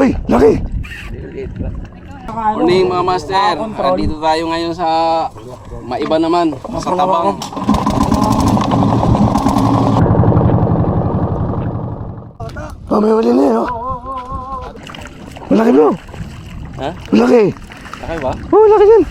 Uy, laki! Morning mga master, dito tayo ngayon sa maiba naman, sa Tabang. Oh, may huli na eh, oh. Malaki bro. Ha? Malaki. Laki ba? Oh, laki yan.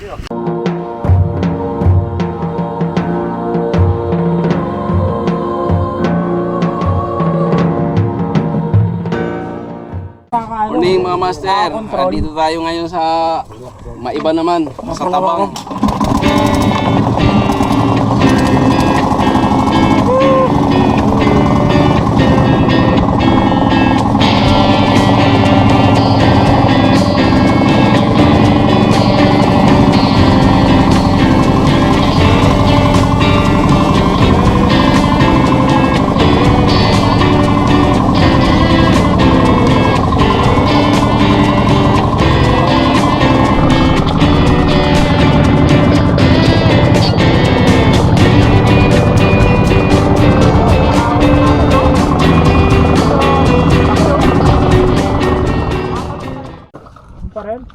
Morning mga master, dito tayo ngayon sa maiba naman, sa Tabang.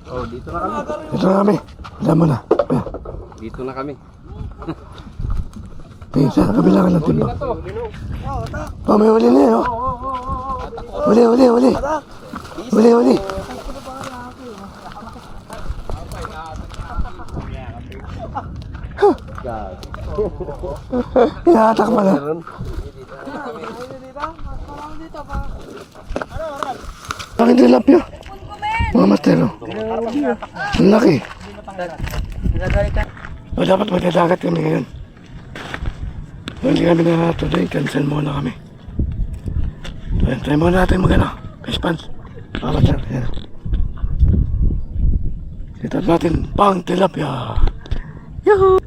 Oh, dito na kami. Dito na kami. Alam mo na. Ayan. Dito na kami. Tingin sa kabila ka ng timba. Oh, may huli na eh, oh. Huli. Huli. Ihatak pala. Bakit tilapia? Mga master, oh. Ang laki. O, dapat magdadagat kami ngayon. Hindi kami na today, cancel muna kami. Ayan, try muna natin mag-ano, fish pans. Mga master, ayan. Dito natin pang tilapia. Yahoo!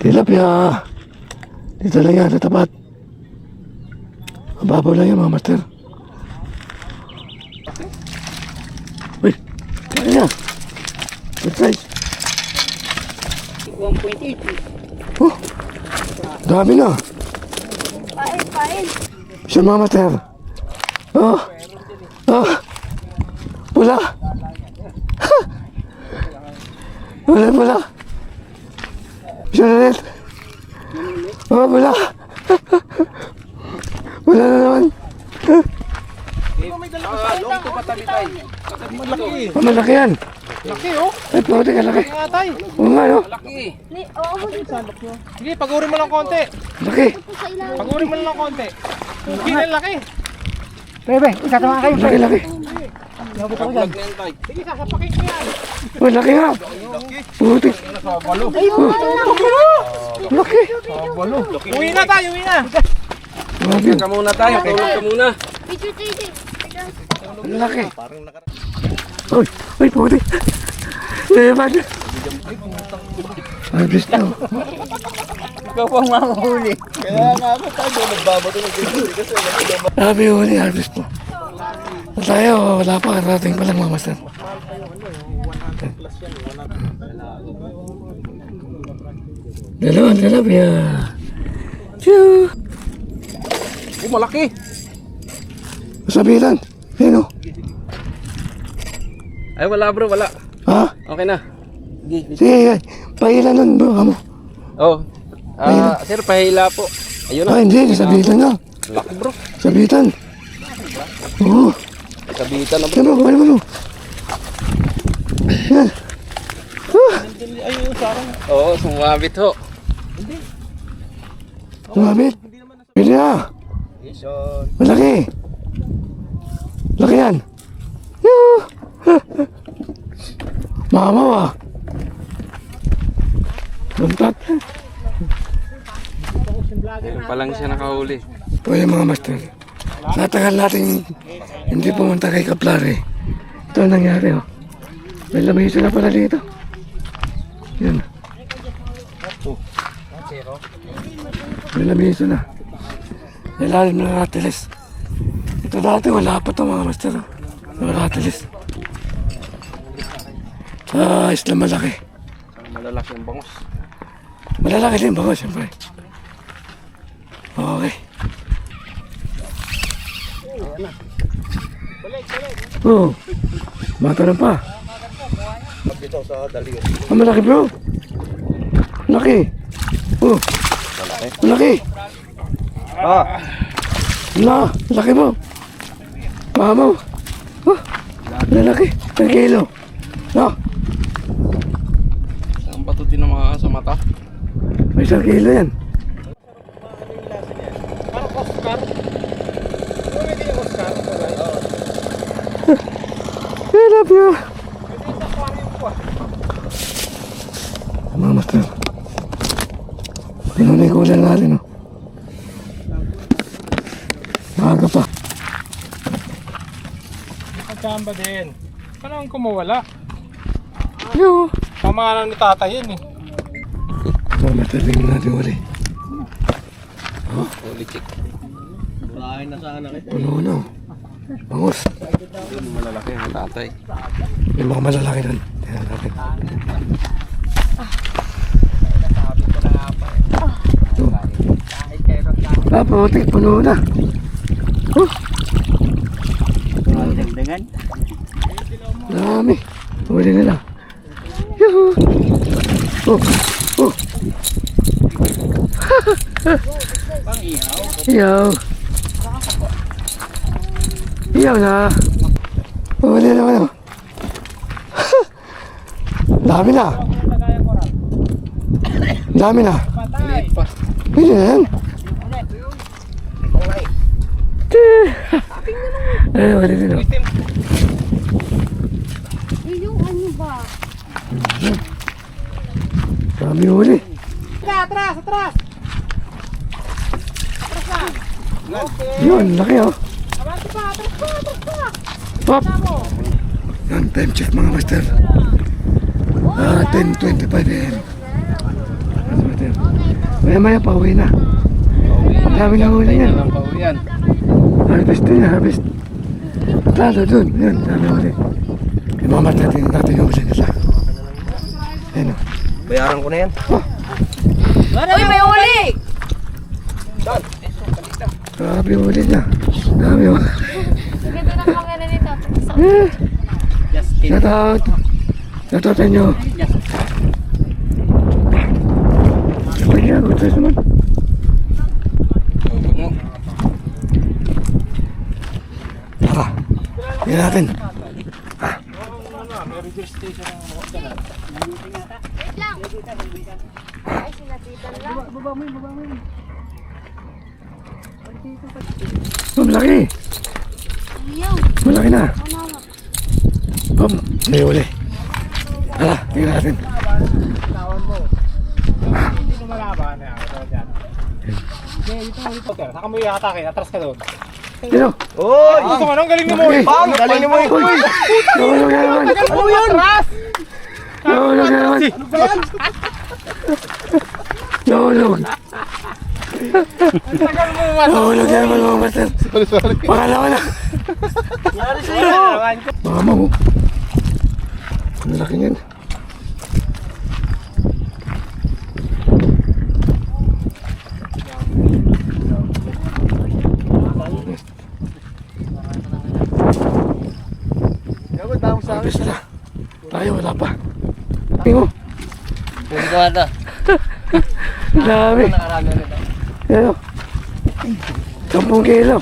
Tilapia! Dito lang yan, sa tapat. Mababaw lang yan mga master. Uy, kaya niya. Good size. 1.8. Oh, dami na. Pain. Siya mga master. Oh, pula. Pula. Siya na rin. Oh, pula. Pula na naman. Long to patabi tayo. Malaki. Oh, malaki yan. Laki oh. Ay, puti ka laki. Nga tay. Oo nga, no? Malaki. Sige, pagurin mo lang konti. Laki. Pagurin mo lang konti. Hindi na laki. Bebe, ikatawa kayo. Laki. Vlog na yan tayo. Sige, sasapakin ko yan. Oh, laki nga. Puti. Laki. Uwi na tayo, uwi na. Grabe. Ka muna tayo, tulog ka muna. Picture trading. Laki. Uy, puti. Leban. Ay, bis na. Ikaw pang mahuli. Kaya nga ako tayo, nagbabato ng pinuli kasi Grabe huli, harvest po. Tayo, wala pa, karating pa lang mga master. Dalawang tilapia. Choo! Oh, malaki. Sabitan. Ayan o. Ay, wala bro, wala. Ha? Okay na. Sige, pahilan nun bro, kamo. Oh. Sir, pahila po. Ayun na. Ah, hindi, sabitan na. Laki bro. Sabitan. Oo. Sabitan na bro. Yan bro, kumain mo bro. Yan. Oo, sumabit ho. Sumabit. Pili na. Malaki. Laki yan. Yoo. Mamaw ah. Buntat. Ayun pa lang siya nakahuli. O yung mga master. Sa tagal natin hindi pumunta kay Kaplare. Ito ang nangyari oh. May lamiso na pala dito. Yan. May lamiso na. Ilalim ng ratilis. Ito dati wala pa ito mga master. Yung ratilis. Sa isla malaki. Malalaki ang bangus. Malalaki din ba ko siyempre. Okay. Oh. Matalang pa. Ang malaki bro. Laki. Oh. Malaki. Ah. Laki mo. Paha mo. Oh. Lalaki. 1 kilo. No. Ang bato din naman sa mata. May 1 kilo yan. Parang Oscar. Ano may ganyan Oscar? I love you. Ito yung aquarium ko ah. Mga master. Ano na yung kulang natin, oh. Maaga pa. Nagkamba din. Paano ang kumawala? Yo. Pamahalan ni tata yan eh. Mga master, tingnan natin uli. Holy chick. Puno na. Bangus. Malalaki ang tatay. May mga malalaki doon. Tingnan natin. Putik, puno na. Dami. Huli nila. Yuhu. Oh. Iyaw. Iyaw na. Huli naman ako. Dami na. Dami na. Liit pa. Pwede na yan. Ay, wala din ako. Yung ano ba? Dami huli. Atras! Atras! Yun, laki oh. Abante pa! Atras pa! Atras pa! Pop! Yan, time check mga master. 10:25 AM. Maya-maya pa uwi na. Ang dami na huli yan. Ang pauwian. Harvest din, harvest. Matalo dun. Yun, dami huli. Imamat natin yung huli nila. Ayan o. Bayaran ko na yan. Uy, may uli! Grabe yung huli niya. Dami huli. Ganda ng kamera nito. Shout out. Shout out sa inyo. Pwede yan, good size naman. Bungo. Tara, tingnan natin. Wait lang. Ay, sinabitan lang. Oh, malaki. Ayaw. Malaki na. Mama. Pop, may huli. Tara, tingnan natin. Hindi lumalaban na. Hindi, dito. Saka mo i-atake. Atras ka doon. Sino? Gusto mo nang galing ni mo. Malaki. Pang! Galing ni mo. Uy! Nahulog na naman. Ano yun? Atras! Nahulog na naman. Nahulog. Tagal mo man. Nahulog na naman mga master. Pangalawa na. Yari sa'yo. Mga mo. Ang laki niyan. Harvest na. Tayo wala pa. Tingnan mo. Bumbuhada. Ang dami. Ano? 10 kilo.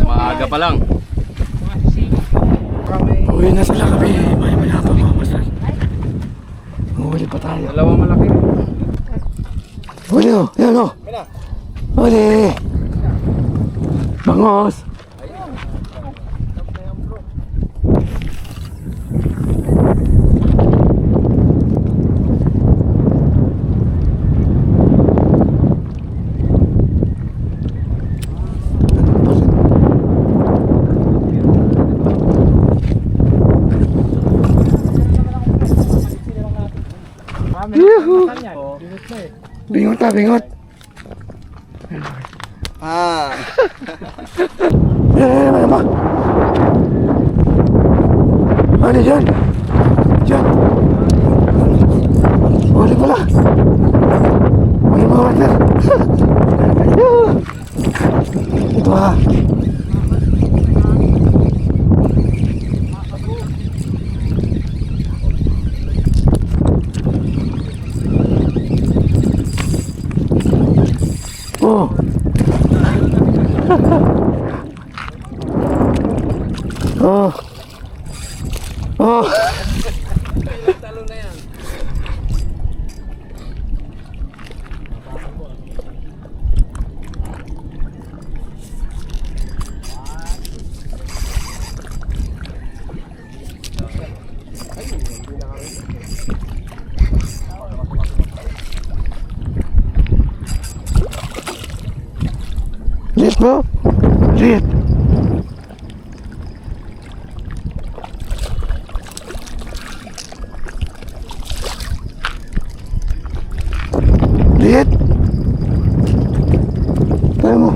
Maaga pa lang. Uwi na sila kami. Maya-maya pa mga master. Huli pa tayo. Dalawa malaki. Huli o. Yan o. Huli. Bangos. Yuhu. Bingot na, bingot. Ah. Ano ba? Ano dyan? Dyan. Huli pala. Huli mga master. Yuhu. Ito ha. Oh. Oh. Talo na yan. Liit bro. Liit. Liit. Tayo mo.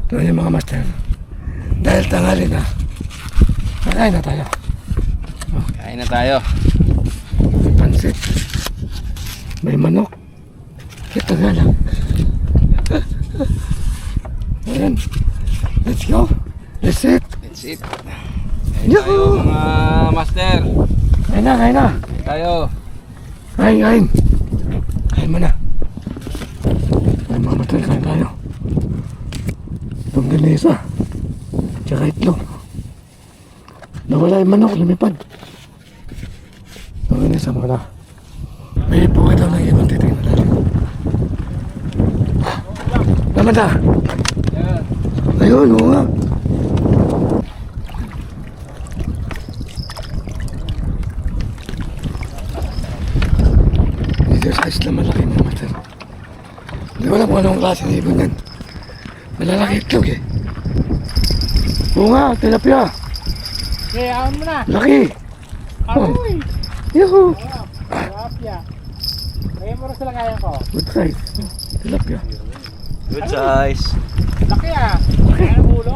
Ito yung mga master. Dahil tanghali na. Kakain na tayo. Kain na tayo. May pansit. May manok. Ito nga lang. Ayan. Let's go. Let's eat. That's it. Kain tayo mga master. Kain na, kain na. Kain tayo. Kain, kain. Kain mo na. Ay, mga master, kain tayo. Itong ganisa. Tsaka itlog. Nawala yung manok, lumipad. Itong ganisa mo na. May pukay daw ng ibang titingnan natin. Naman na. Ayun, oo nga. Dito size na malaki mga master. Hindi ko alam kung anong klase ng ibon yan. Malalaki itlog eh. Oo nga, tilapia. Okay, awan mo na. Laki. Aroy! Yuhu. Tilapia. Lagyan mo rin sa lagayan ko. Good size. Tilapia. Good size. Laki ah. Laki ang ulo.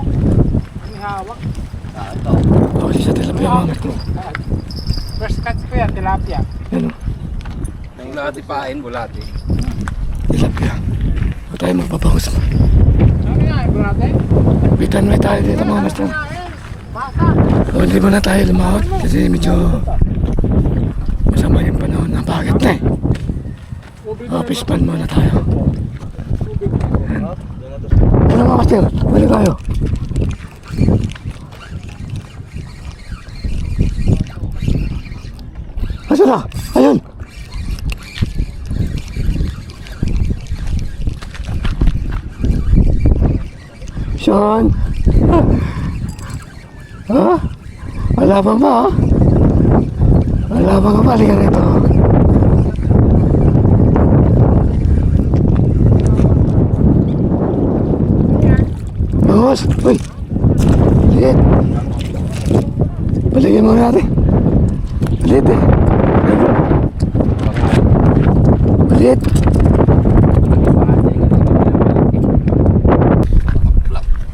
May hawak. Ako siya tilapia mga master. First catch ko yan, tilapia. Yan o. Nang bulati pain, bulati. Tilapia. Huwag tayo magpapahos mo. Ano nga, ibo natin? Bitan may tayo dito mga master. Basa. O, hindi mo na tayo lumahot kasi medyo masama yung panahon. Napakit na eh. O, pispan muna tayo. Ano mga master? Balik tayo. Asan na? Ayun! Sean! Ha? Wala ba ba? Wala ba ka ba? Halika rito. Bangos! Uy! Liit! Baligyan mo natin. Liit eh. Liit!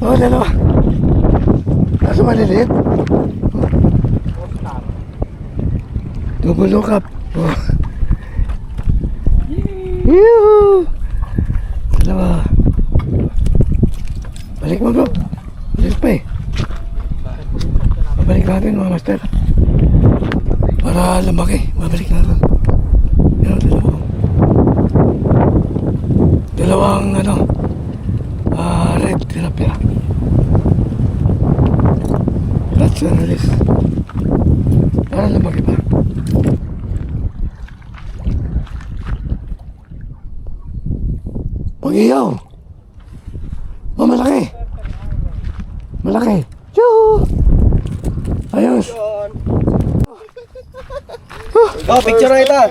Oh, dalawa. Kaso maliliit. Double look up. Oh. Yuhu! Dalawa. Balik mo bro. Balik pa eh. Babalik natin mga master. Para lumaki. Babalik natin. Pero dalawang ano. Red tilapia. Catch and release. Para lumaki pa. Pag-iyaw. Oh, malaki. Malaki. Yoo! Ayos. Oh, picture na ito.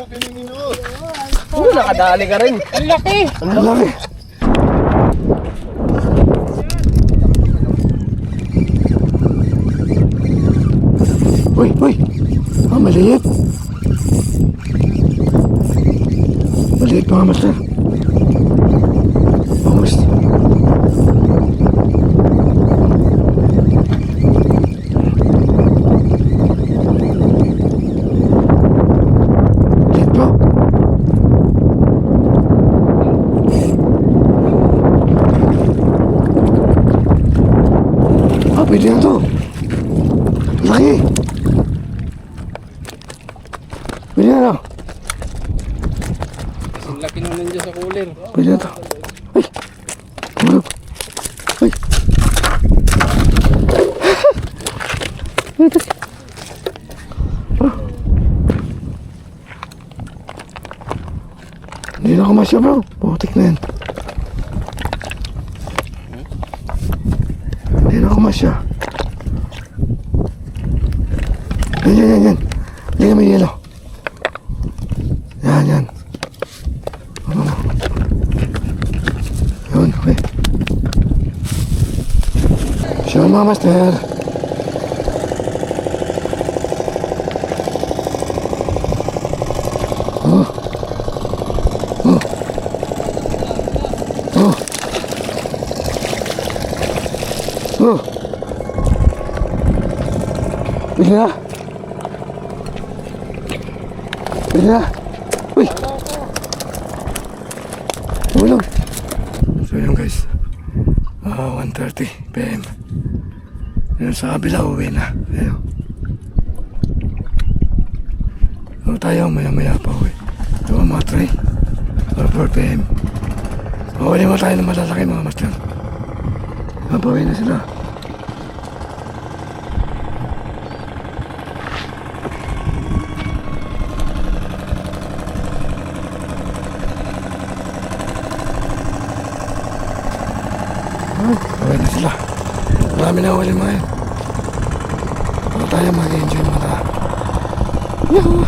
Nakadali ka rin. Ang laki! Ang laki. Uy, uy. Ah, maliit. Maliit mga master. Vamos. Liit bro. Ah, pwede na to. Laki. Pwede na to. Ang laki nung nandiyan sa cooler. Pwede na to. Ay, Tulog. Ay. Hindi na kumasya bro. Putik na yan. Hindi na kumasya. Yan. Yan may yelo. Yan. Yun, okay. Siya mga master. Bili na. Uy. Tulog. So yun guys. 1:30 PM. Yun sa kabila uwi na. Ayun. So tayo maya pa uwi. So mga 3 or 4 PM. Mawali mo tayo ng malalaki mga master. Mapawi na sila. Mapawi na sila. Marami na huli mga yun. Para tayo mag-enjoy mga ta. Yahoo!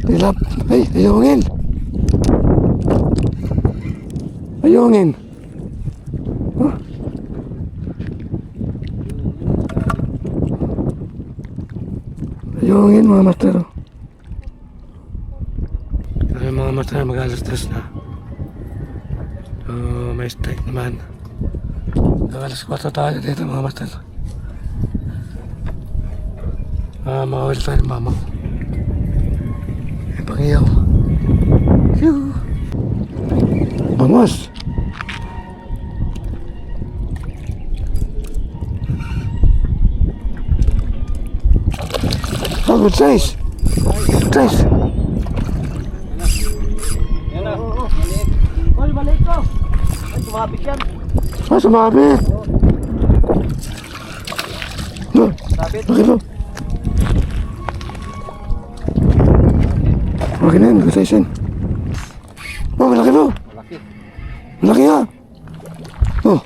Dilap. Ay, ayungin. Ayungin. Huh? Ayungin mga master. Ay mga master, mag-alas-tres na. So, may strike naman. Alas 4 tayo dito mga master. Makawal tayo ng mama ko. May pangiyaw. Yuhu! Vamos! Oh, good size! Good size! Yan na. Tol, balik ko. Ay, sumabit yan. Sumabit! Sabit. Laki po. Okay na yun, good size yan. Oh, malaki po. Malaki ha. Oh.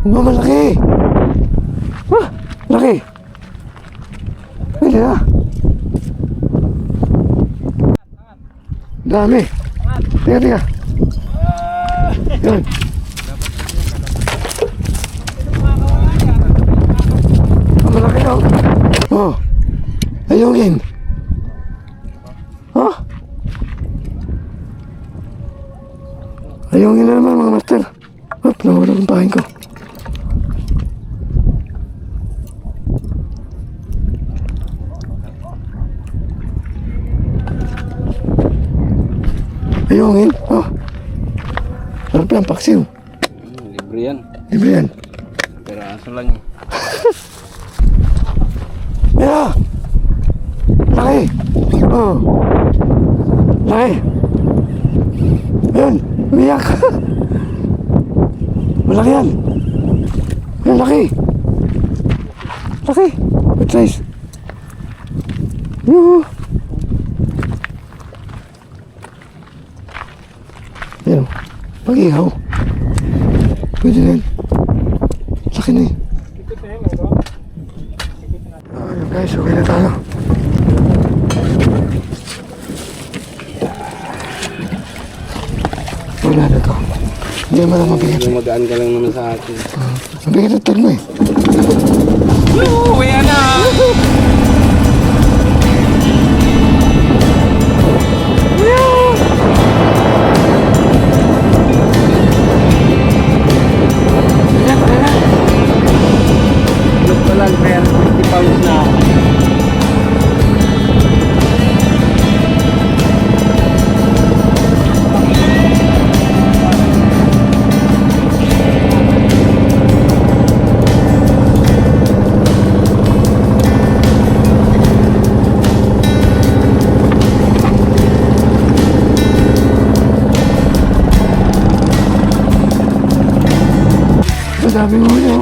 Oh, malaki. Ah, laki. Pwede ha. Dami. Tiga. Yun. Oh, malaki oh. Oh. Ayungin. Oh. Ayungin na naman mga master. Hop, nawala ang pahin ko. Ayungin. Oh. Sarap yan, paksiw. Libre yan. Libre yan. Pero aso lang yun. Yeah. Laki. Oh. Laki. Ayun. Umiyak. Malaki yan. Ayun, laki. Laki. Good size. Yuhu. Ayun. Pag-ihaw. Pwede na yun. Laki na yun. Ayun guys, okay na tayo. Wala na to. Hindi mo lang mabigat. Magaan ka lang naman sa akin. Mabigat ang tag mo eh. Uwi na! Look ko lang, pero 50 pounds na. dami mo yun.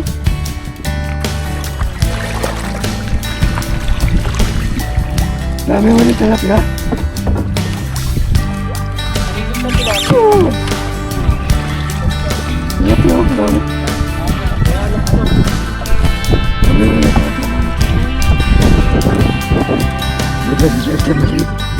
Dami mo ni tilapia. Tilapia ako dami. Dami mo ni tilapia. Dito sa maliit.